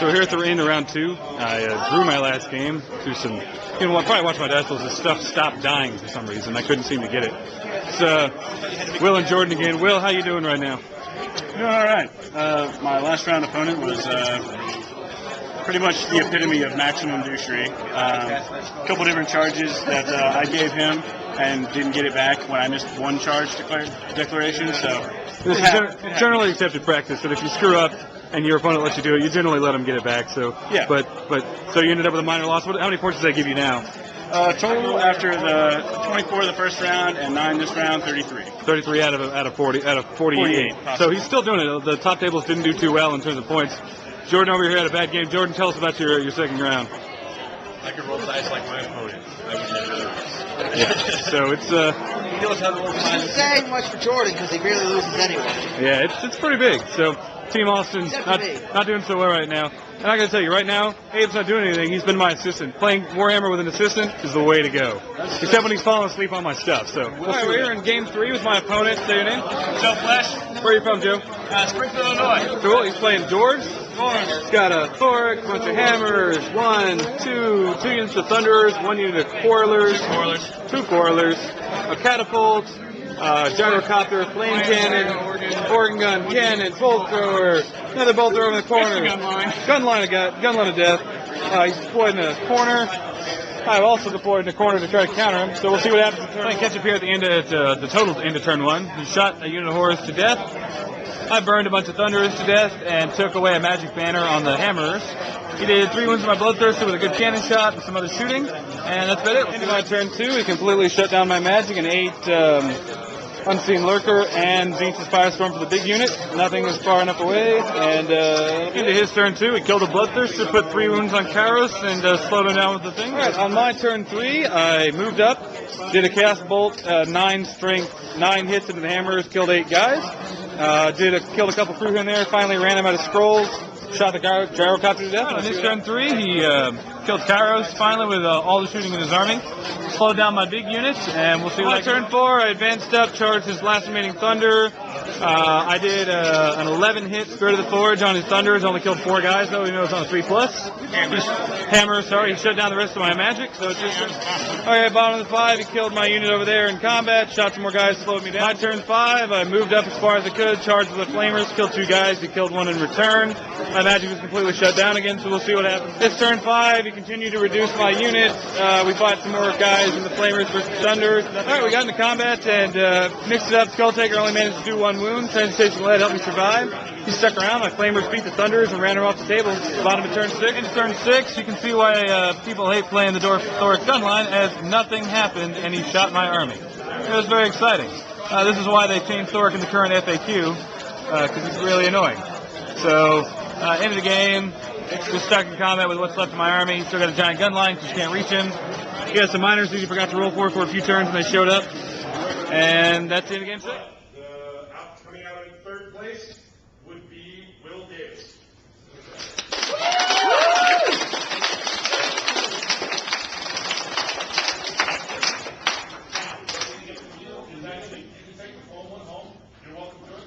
So here at the end of round 2, I drew my last game through some, I probably watched my dice rolls, the stuff stopped dying for some reason. I couldn't seem to get it. It's Will and Jordan again. Will, how you doing right now? Doing all right. My last round opponent was pretty much the epitome of maximum douchery. A couple different charges that I gave him and didn't get it back when I missed one charge declaration. So this is generally accepted practice that if you screw up and your opponent lets you do it, you generally let them get it back. So yeah. But so you ended up with a minor loss. How many points does that give you now? Total after the 24 the first round and 9 this round, 33. 33 out of 48. So he's still doing it. The top tables didn't do too well in terms of points. Jordan over here had a bad game. Jordan, tell us about your second round. I could roll dice like my opponent. I would never lose. Yeah. So it's he knows how to roll dice. He's saying much for Jordan because he barely loses anyway. Yeah, it's pretty big. So Team Austin's not doing so well right now. And I got to tell you, right now, Abe's not doing anything. He's been my assistant. Playing Warhammer with an assistant is the way to go. Except when he's falling asleep on my stuff. So we're here in Game 3 with my opponent. Say your name. Joe Flesh. Where are you from, Joe? Springfield, Illinois. Cool. He's playing Dwarves. He's got a Thoric, a bunch of hammers, 2 units of Thunderers, 1 unit of Quarrelers, 2 Quarrelers, a catapult, gyrocopter, flame cannon, organ gun, cannon, bolt thrower, another bolt thrower in the corner, gunline of death. He's deployed in the corner. I've also deployed in the corner to try to counter him. So we'll see what happens. Playing catch up here at the end of the total end of turn 1. He shot a unit of horrors to death. I burned a bunch of Thunderers to death and took away a magic banner on the Hammerers. He did 3 wounds to my Bloodthirster with a good cannon shot and some other shooting, and that's about it. Into my turn 2, he completely shut down my magic and 8 Unseen Lurker and Zinch's Firestorm for the big unit. Nothing was far enough away, and into his turn 2, he killed a Bloodthirster, put 3 wounds on Kairos, and slowed him down with the thing. Alright, on my turn 3, I moved up, did a cast bolt, 9 strength, 9 hits into the Hammers, killed 8 guys. Killed a couple crew here and there, finally ran him out of scrolls, shot the gyrocopter to death. On his turn 3, he killed Kairos finally with all the shooting in his army. Slowed down my big units, and we'll see what I turn 4, I advanced up, charged his last remaining Thunder. I did an 11 hit Spirit of the Forge on his Thunders, only killed 4 guys though, even though it's on a 3+. Hammer, sorry, he shut down the rest of my magic, so it's just... Okay, bottom of the 5, he killed my unit over there in combat, shot some more guys, slowed me down. My turn 5, I moved up as far as I could, charged with the Flamers, killed 2 guys, he killed 1 in return. My magic was completely shut down again, so we'll see what happens. This turn 5, he continued to reduce my units. We fought some more guys in the Flamers versus Thunders. Alright, we got into combat and mixed it up. Skulltaker only managed to do 1 wound. Transmutation Lead helped me survive. He stuck around. My Flamers beat the Thunders and ran her off the table. Bottom of turn 6. Into turn 6, you can see why people hate playing the Thoric Gunline, as nothing happened and he shot my army. It was very exciting. This is why they changed Thoric in the current FAQ, because it's really annoying. So, end of the game, just stuck in combat with what's left of my army. Still got a giant gun line, because you can't reach him. He has some miners that he forgot to roll for a few turns, and they showed up. And that's the end of game 6. Coming out in 3rd place would be Will Davis. You're welcome to it.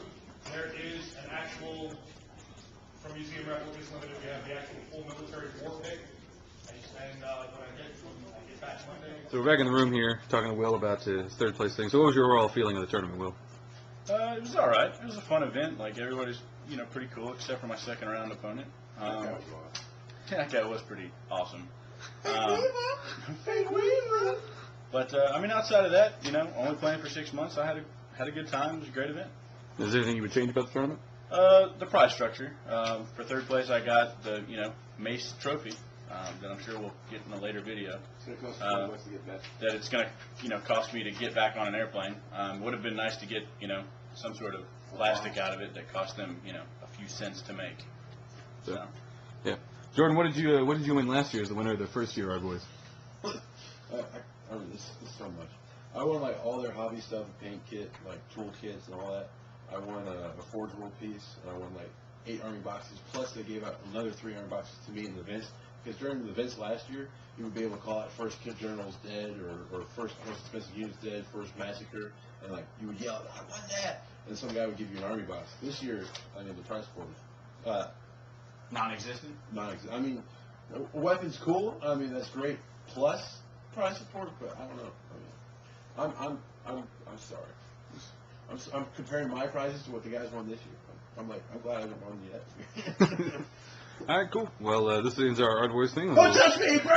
There is an actual, from Museum Replicas Limited, we have the actual full military war pick. And when I get back Monday. So we're back in the room here, talking to Will about his 3rd place thing. So what was your overall feeling of the tournament, Will? It was all right. It was a fun event. Like, everybody's, pretty cool, except for my 2nd round opponent. That guy was pretty awesome. But outside of that, only playing for 6 months, I had a good time. It was a great event. Is there anything you would change about the tournament? The prize structure. For 3rd place, I got the Mace trophy that I'm sure we'll get in a later video. It's going to cost $20 to get back. That it's going to cost me to get back on an airplane. Would have been nice to get some sort of plastic out of it that cost them a few cents to make. So. Yeah. Jordan, what did you win last year as the winner of the first year ArdBoys? I mean, this so much. I won like all their hobby stuff, paint kit, like tool kits and all that. I won a Forge World piece, and I won like 8 army boxes. Plus, they gave out another 3 army boxes to me in the events. Because during the events last year, you would be able to call out first kid generals dead, or first most expensive units dead, first massacre, and like you would yell, "I won that!" And some guy would give you an army box. This year, I mean, the prize for Non-existent. I mean, a weapon's cool. I mean, that's great. Plus prize support, but I don't know. I mean, I'm sorry. I'm comparing my prizes to what the guys won this year. I'm glad I haven't won yet. All right, cool. Well, this ends our ArdBoys thing. Don't touch me, bro!